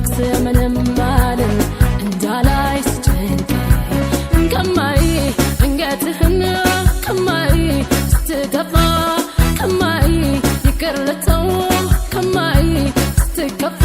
የማልወቅስ ምንም አልን እንዳላይ ስጨንቀኝ ከማይ እንገትህን ከማይ ስትገፋ ከማይ ይቅር ልተው ከማይ ስትከፋ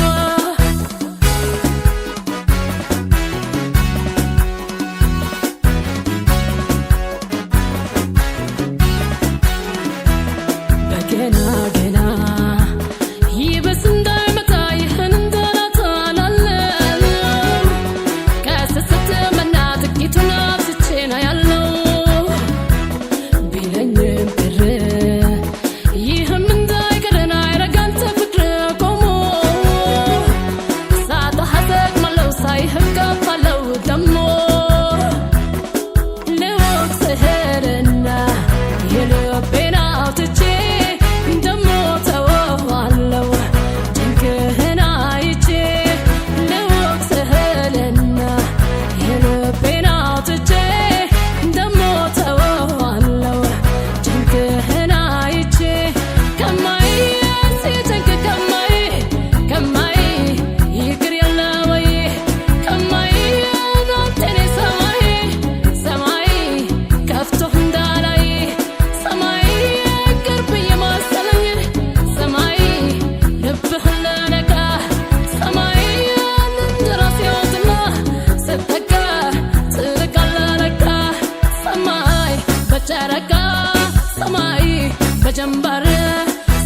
በጀንበር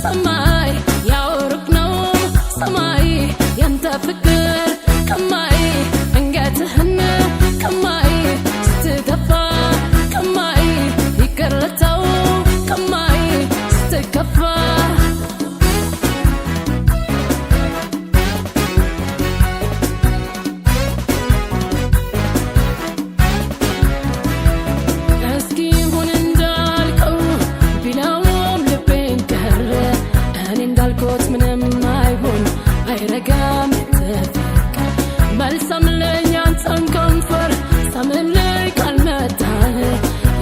ሰማይ ያወርቅ ነው ሰማይ ያንተ ፍቅር ከማይ እንገትህን ከማይ ስትገፋ ከማይ ይቅር ልተው ከማይ ስትከፋ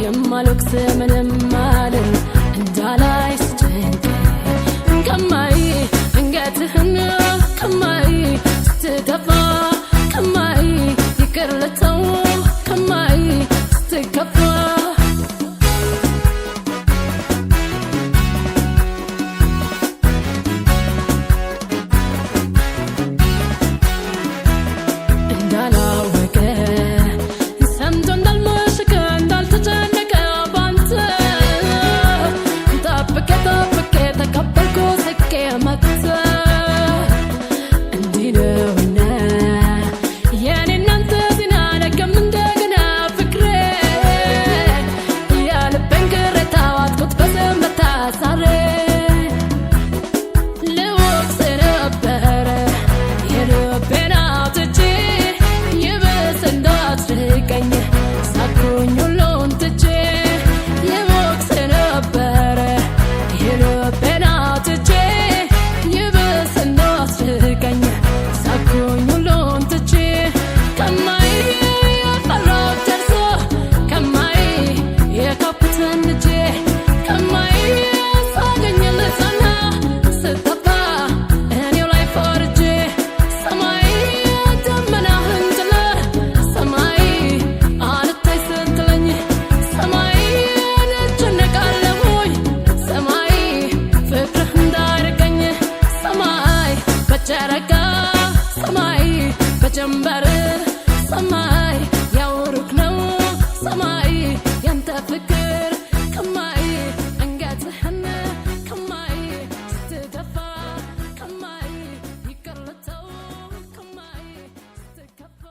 የማልወቅስ ምንም አልን እንዳላይ ስጨንቀኝ ከማይ እንገትህን ከማይ ስትገፋ ከማይ ይቅር ልተው ከማይ ስትከፋ በጀንበር ሰማይ ያወርቅ ነው ሰማይ ያንተ ፍቅር ከማይ እንገትህን ከማይ ስትገፋ ከማይ ይቅር ልተው ከማይ ስትከፋ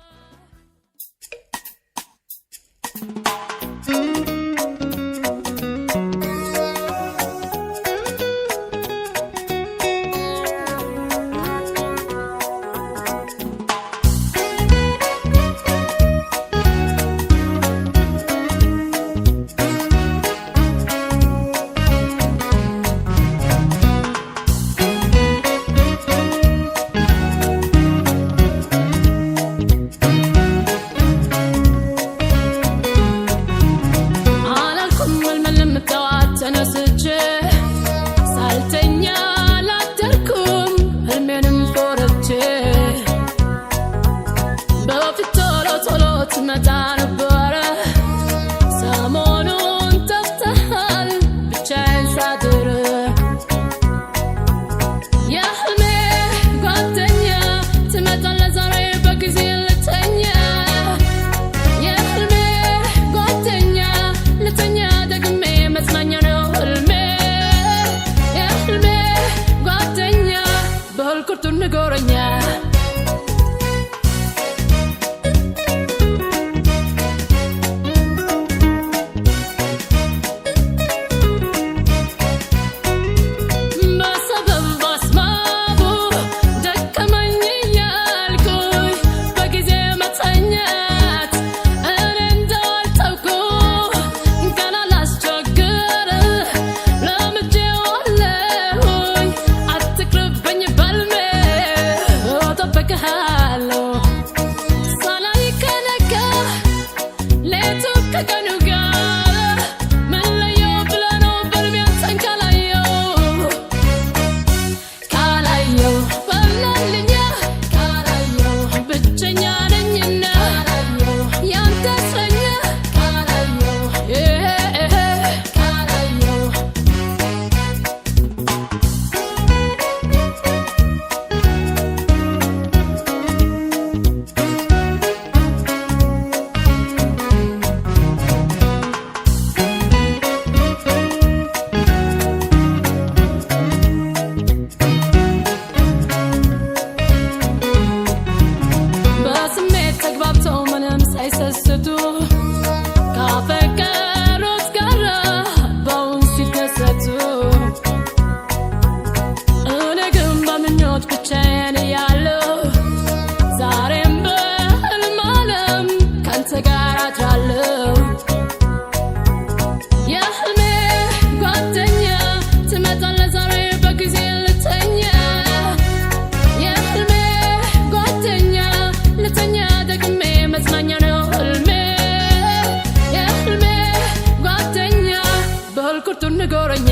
ትመጣ ነበረ ሰሞኑን ጠፍተሃል ብቻዬን ሳድር የህልሜ ጓደኛ ትመጣለህ ዛሬ በጊዜ ልተኛ የህልሜ ጓደኛ ልተኛ ደግሜ መጽናኛ ነው ህልሜ የህልሜ ጓደኛ በህል ቁርጡን ንገረኛ ቁርጡን ንገረኛ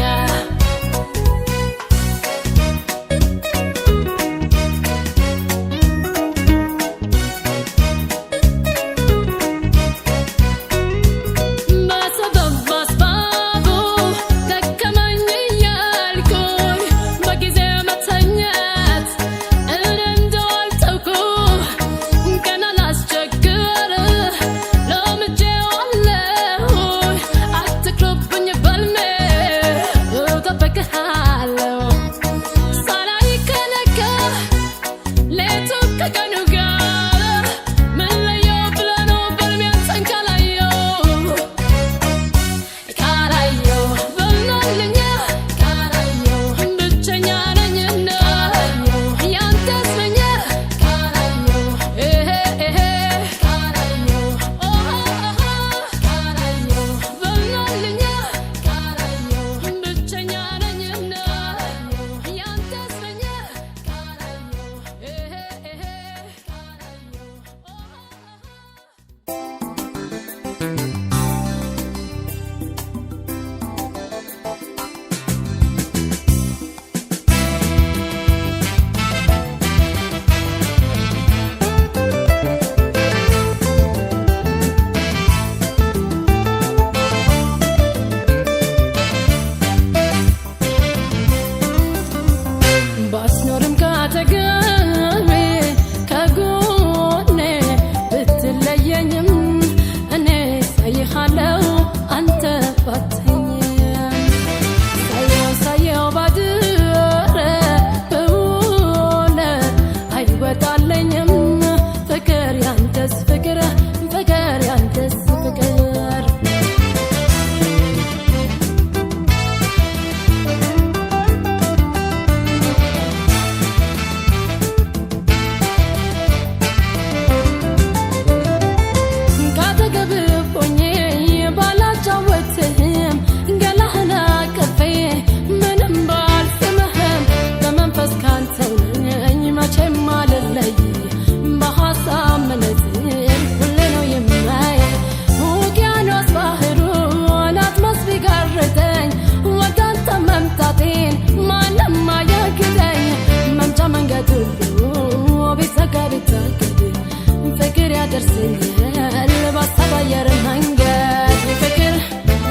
አየር መንገድ ፍቅር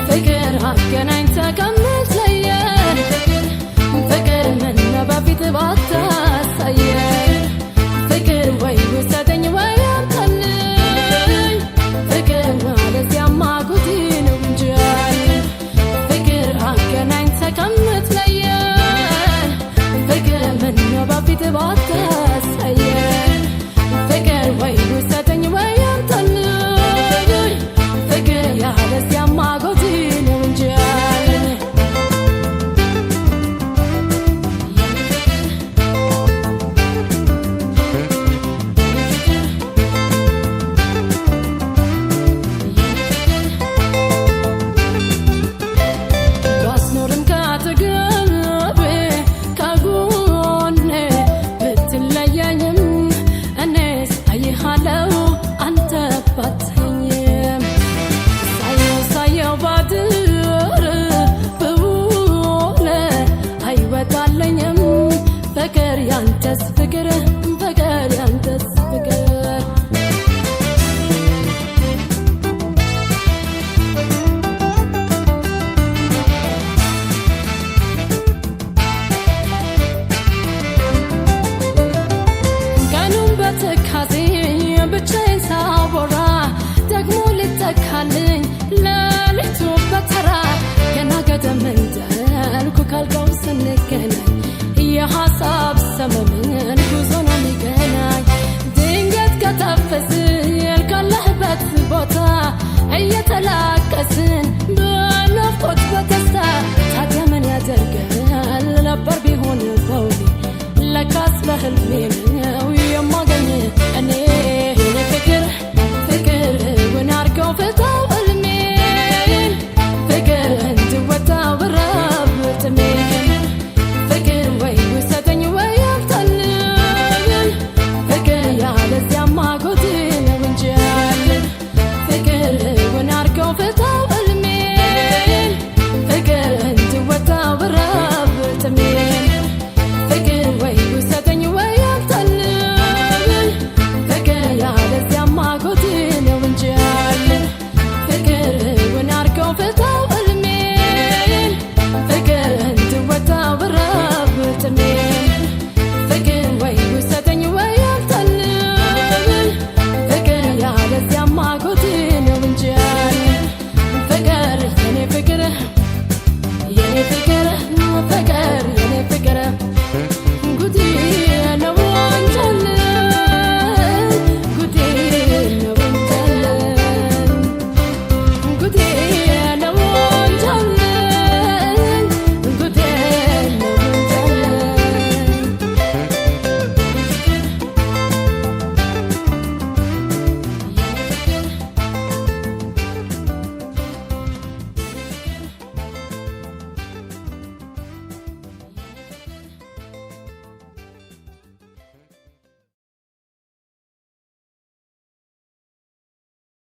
ፍቅር አገናኝተ ከምትለየን ፍቅር ምነው በፊት ባታሳየን ፍቅር ወይ ውሰደኝ ወይ አምጣልኝ ፍቅር ማለት ያማጉት ነው እንጂ ፍቅር አገናኝተ ከምትለየን ፍቅር ምነው በፊት ባታሳየን ፍቅር ወይ ውሰደኝ ወይ አምጣልኝ ፍቅር ያለስ ያማጉት ነው እንጂ ባስኖርም ካጠገቤ ከጎኔ ብትለየኝም እኔስ አይሃለው አንተ ባትተኝም ሳየው ባድር ብውል አይወጣልኝም ፍቅር ያንተስ ፍቅር ፍቅር ያንተስ